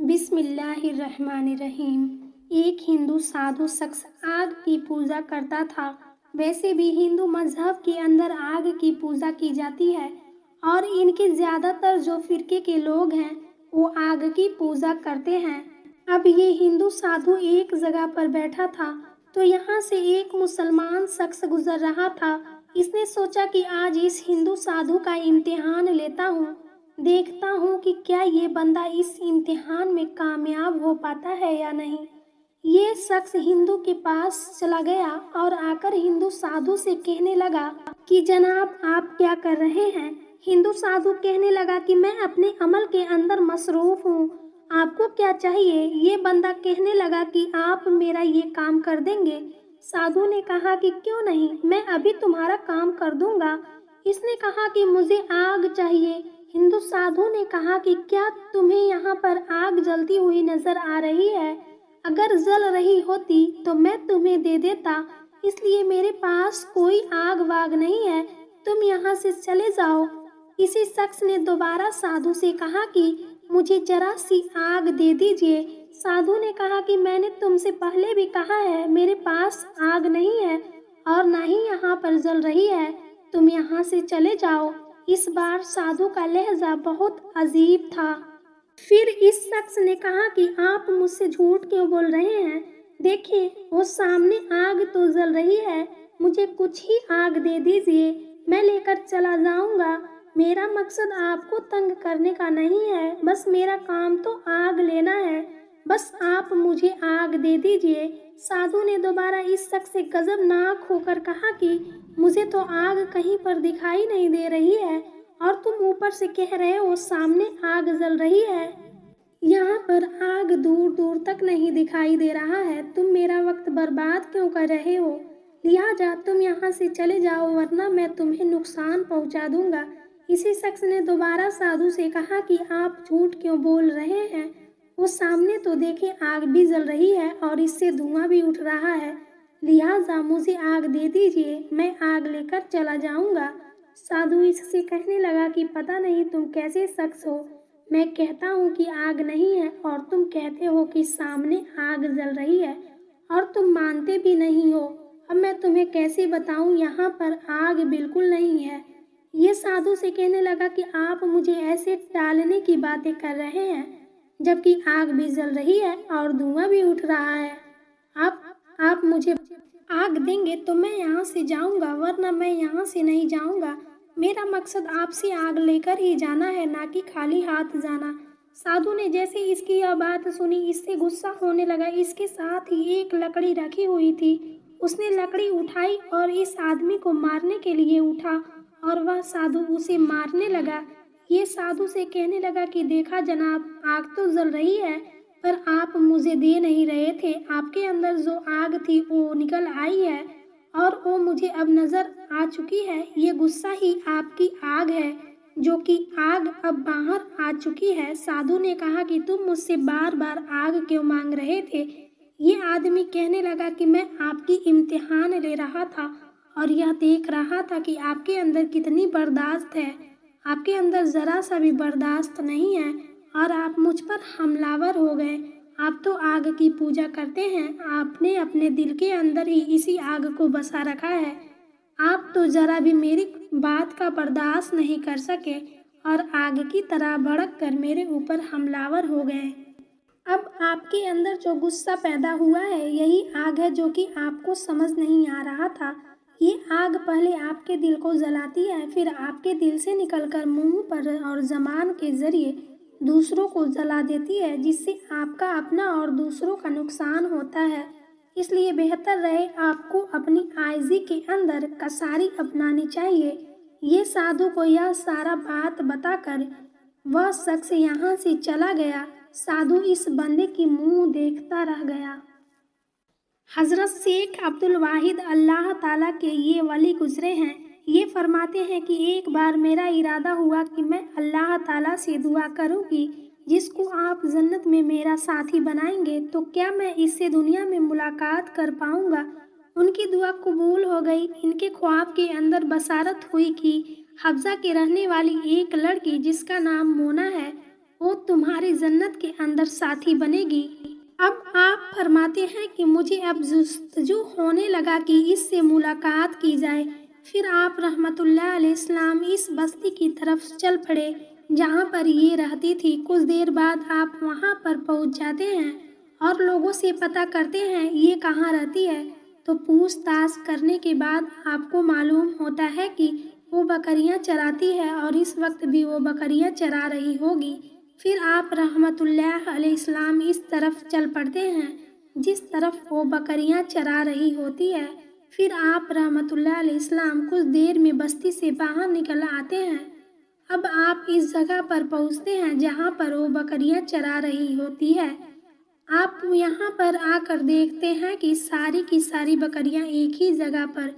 बिस्मिल्लाहिर्रहमानिर्रहीम। एक हिंदू साधु शख्स आग की पूजा करता था। वैसे भी हिंदू मजहब के अंदर आग की पूजा की जाती है और इनके ज़्यादातर जो फिरके के लोग हैं वो आग की पूजा करते हैं। अब ये हिंदू साधु एक जगह पर बैठा था तो यहाँ से एक मुसलमान शख्स गुजर रहा था। इसने सोचा कि आज इस हिंदू साधु का इम्तिहान लेता हूँ, देखता हूँ कि क्या ये बंदा इस इम्तिहान में कामयाब हो पाता है या नहीं। ये शख्स हिंदू के पास चला गया और आकर हिंदू साधु से कहने लगा कि जनाब आप क्या कर रहे हैं। हिंदू साधु कहने लगा कि मैं अपने अमल के अंदर मसरूफ हूँ, आपको क्या चाहिए। ये बंदा कहने लगा कि आप मेरा ये काम कर देंगे। साधु ने कहा कि क्यों नहीं, मैं अभी तुम्हारा काम कर दूंगा। इसने कहा कि मुझे आग चाहिए। हिंदू साधु ने कहा कि क्या तुम्हें यहाँ पर आग जलती हुई नजर आ रही है? अगर जल रही होती तो मैं तुम्हें दे देता, इसलिए मेरे पास कोई आग वाग नहीं है, तुम यहाँ से चले जाओ। इसी शख्स ने दोबारा साधु से कहा कि मुझे जरा सी आग दे दीजिए। साधु ने कहा कि मैंने तुमसे पहले भी कहा है मेरे पास आग नहीं है और ना ही यहाँ पर जल रही है, तुम यहाँ से चले जाओ। इस बार साधु का लहजा बहुत अजीब था। फिर इस शख्स ने कहा कि आप मुझसे झूठ क्यों बोल रहे हैं, देखिए वो सामने आग तो जल रही है, मुझे कुछ ही आग दे दीजिए, मैं लेकर चला जाऊंगा। मेरा मकसद आपको तंग करने का नहीं है, बस मेरा काम तो आग लेना है, बस आप मुझे आग दे दीजिए। साधु ने दोबारा इस शख्स से गजबनाक होकर कहा कि मुझे तो आग कहीं पर दिखाई नहीं दे रही है और तुम ऊपर से कह रहे हो सामने आग जल रही है। यहाँ पर आग दूर दूर तक नहीं दिखाई दे रहा है, तुम मेरा वक्त बर्बाद क्यों कर रहे हो। लिहाजा तुम यहाँ से चले जाओ वरना मैं तुम्हें नुकसान पहुँचा दूंगा। इसी शख्स ने दोबारा साधु से कहा कि आप झूठ क्यों बोल रहे हैं, वो सामने तो देखे आग भी जल रही है और इससे धुआं भी उठ रहा है, लिहाजा मुझे आग दे दीजिए, मैं आग लेकर चला जाऊंगा। साधु इससे कहने लगा कि पता नहीं तुम कैसे शख्स हो, मैं कहता हूँ कि आग नहीं है और तुम कहते हो कि सामने आग जल रही है और तुम मानते भी नहीं हो। अब मैं तुम्हें कैसे बताऊँ, यहाँ पर आग बिल्कुल नहीं है। ये साधु से कहने लगा कि आप मुझे ऐसे टालने की बातें कर रहे हैं जबकि आग भी जल रही है और धुआं भी उठ रहा है। आप मुझे आग देंगे तो मैं यहाँ से जाऊँगा वरना मैं यहाँ से नहीं जाऊँगा। मेरा मकसद आपसे आग लेकर ही जाना है, ना कि खाली हाथ जाना। साधु ने जैसे इसकी यह बात सुनी इससे गुस्सा होने लगा। इसके साथ ही एक लकड़ी रखी हुई थी, उसने लकड़ी उठाई और इस आदमी को मारने के लिए उठा और वह साधु उसे मारने लगा। ये साधु से कहने लगा कि देखा जनाब, आग तो जल रही है पर आप मुझे दे नहीं रहे थे, आपके अंदर जो आग थी वो निकल आई है और वो मुझे अब नज़र आ चुकी है। ये गुस्सा ही आपकी आग है जो कि आग अब बाहर आ चुकी है। साधु ने कहा कि तुम मुझसे बार बार आग क्यों मांग रहे थे। ये आदमी कहने लगा कि मैं आपकी इम्तिहान ले रहा था और यह देख रहा था कि आपके अंदर कितनी बर्दाश्त है, आपके अंदर ज़रा सा भी बर्दाश्त नहीं है और आप मुझ पर हमलावर हो गए। आप तो आग की पूजा करते हैं, आपने अपने दिल के अंदर ही इसी आग को बसा रखा है, आप तो ज़रा भी मेरी बात का बर्दाश्त नहीं कर सके और आग की तरह भड़क कर मेरे ऊपर हमलावर हो गए। अब आपके अंदर जो गुस्सा पैदा हुआ है यही आग है जो कि आपको समझ नहीं आ रहा था। ये आग पहले आपके दिल को जलाती है, फिर आपके दिल से निकलकर मुंह पर और ज़बान के जरिए दूसरों को जला देती है, जिससे आपका अपना और दूसरों का नुकसान होता है। इसलिए बेहतर रहे आपको अपनी आइज़ी के अंदर कसारी अपनानी चाहिए। ये साधु को यह सारा बात बताकर वह शख्स यहाँ से चला गया। साधु इस बंदे की मुंह देखता रह गया। हज़रत शेख अब्दुल वाहिद अल्लाह ताला के ये वली गुजरे हैं। ये फरमाते हैं कि एक बार मेरा इरादा हुआ कि मैं अल्लाह ताला से दुआ करूं कि जिसको आप जन्नत में मेरा साथी बनाएंगे तो क्या मैं इससे दुनिया में मुलाकात कर पाऊंगा। उनकी दुआ कबूल हो गई। इनके ख्वाब के अंदर बसारत हुई कि हफ्जा के रहने वाली एक लड़की जिसका नाम मोना है वो तुम्हारी जन्नत के अंदर साथी बनेगी। अब आप फरमाते हैं कि मुझे अब जुस्तजू होने लगा कि इससे मुलाकात की जाए। फिर आप रहमतुल्लाह अलैहिस्सलाम इस बस्ती की तरफ चल पड़े जहाँ पर ये रहती थी। कुछ देर बाद आप वहाँ पर पहुँच जाते हैं और लोगों से पता करते हैं ये कहाँ रहती है। तो पूछताछ करने के बाद आपको मालूम होता है कि वो बकरियां चराती है और इस वक्त भी वो बकरियां चरा रही होगी। फिर आप रहमतुल्लाह अलैहिस्सलाम इस तरफ चल पड़ते हैं जिस तरफ वो बकरियां चरा रही होती है। फिर आप रहमतुल्लाह अलैहिस्सलाम कुछ देर में बस्ती से बाहर निकल आते हैं। अब आप इस जगह पर पहुंचते हैं जहां पर वो बकरियां चरा रही होती है। आप यहाँ पर आकर देखते हैं कि सारी की सारी बकरियां एक ही जगह पर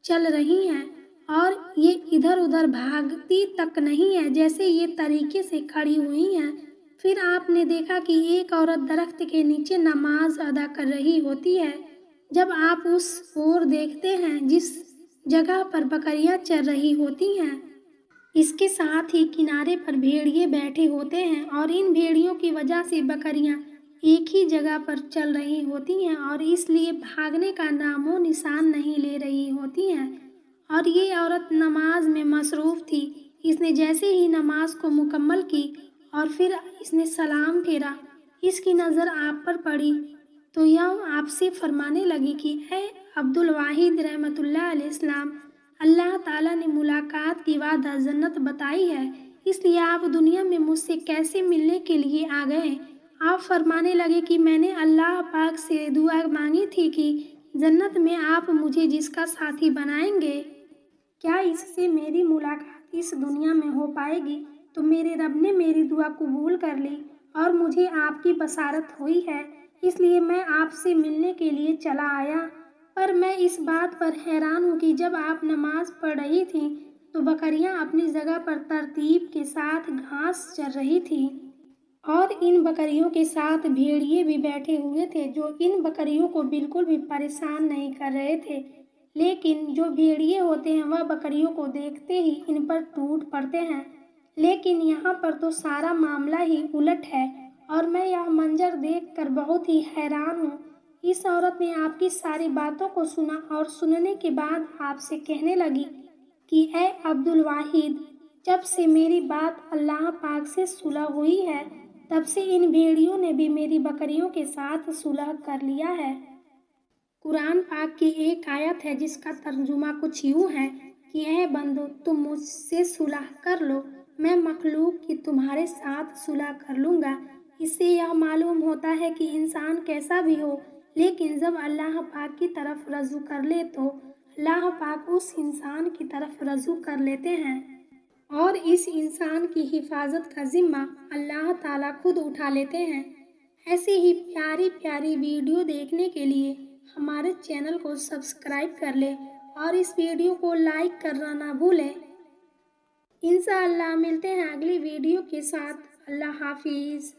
चल रही हैं और ये इधर उधर भागती तक नहीं है, जैसे ये तरीके से खड़ी हुई हैं। फिर आपने देखा कि एक औरत दरख्त के नीचे नमाज अदा कर रही होती है। जब आप उस ओर देखते हैं जिस जगह पर बकरियां चल रही होती हैं, इसके साथ ही किनारे पर भेड़िए बैठे होते हैं और इन भेड़ियों की वजह से बकरियां एक ही जगह पर चल रही होती हैं और इसलिए भागने का नामो निशान नहीं ले रही होती हैं। और ये औरत नमाज में मसरूफ़ थी। इसने जैसे ही नमाज को मुकम्मल की और फिर इसने सलाम फेरा, इसकी नज़र आप पर पड़ी तो यह आपसे फरमाने लगी कि ऐ अब्दुल वाहिद रहमतुल्लाह अलैहिस्सलाम, अल्लाह ताला ने मुलाकात की वादा जन्नत बताई है, इसलिए आप दुनिया में मुझसे कैसे मिलने के लिए आ गए। आप फरमाने लगे कि मैंने अल्लाह पाक से दुआ मांगी थी कि जन्नत में आप मुझे जिसका साथी बनाएंगे, क्या इससे मेरी मुलाकात इस दुनिया में हो पाएगी। तो मेरे रब ने मेरी दुआ कबूल कर ली और मुझे आपकी बसारत हुई है, इसलिए मैं आपसे मिलने के लिए चला आया। पर मैं इस बात पर हैरान हूँ कि जब आप नमाज पढ़ रही थी तो बकरियाँ अपनी जगह पर तरतीब के साथ घास चर रही थी और इन बकरियों के साथ भेड़िए भी बैठे हुए थे जो इन बकरियों को बिल्कुल भी परेशान नहीं कर रहे थे। लेकिन जो भेड़िए होते हैं वह बकरियों को देखते ही इन पर टूट पड़ते हैं। लेकिन यहाँ पर तो सारा मामला ही उलट है और मैं यह मंजर देखकर बहुत ही हैरान हूँ। इस औरत ने आपकी सारी बातों को सुना और सुनने के बाद आपसे कहने लगी कि ऐ अब्दुल वाहिद, जब से मेरी बात अल्लाह पाक से सुलह हुई है तब से इन भेड़ियों ने भी मेरी बकरियों के साथ सुलह कर लिया है। कुरान पाक की एक आयत है जिसका तर्जुमा कुछ यूँ है कि ऐ बंदो, तुम मुझसे सुलह कर लो, मैं मखलूक की तुम्हारे साथ सुलह कर लूँगा। इससे यह मालूम होता है कि इंसान कैसा भी हो, लेकिन जब अल्लाह पाक की तरफ रजू कर ले तो अल्लाह पाक उस इंसान की तरफ रजू कर लेते हैं और इस इंसान की हिफाजत का जिम्मा अल्लाह ताला खुद उठा लेते हैं। ऐसी ही प्यारी प्यारी वीडियो देखने के लिए हमारे चैनल को सब्सक्राइब कर ले और इस वीडियो को लाइक करना ना भूलें। इंशाअल्लाह मिलते हैं अगली वीडियो के साथ। अल्लाह हाफिज़।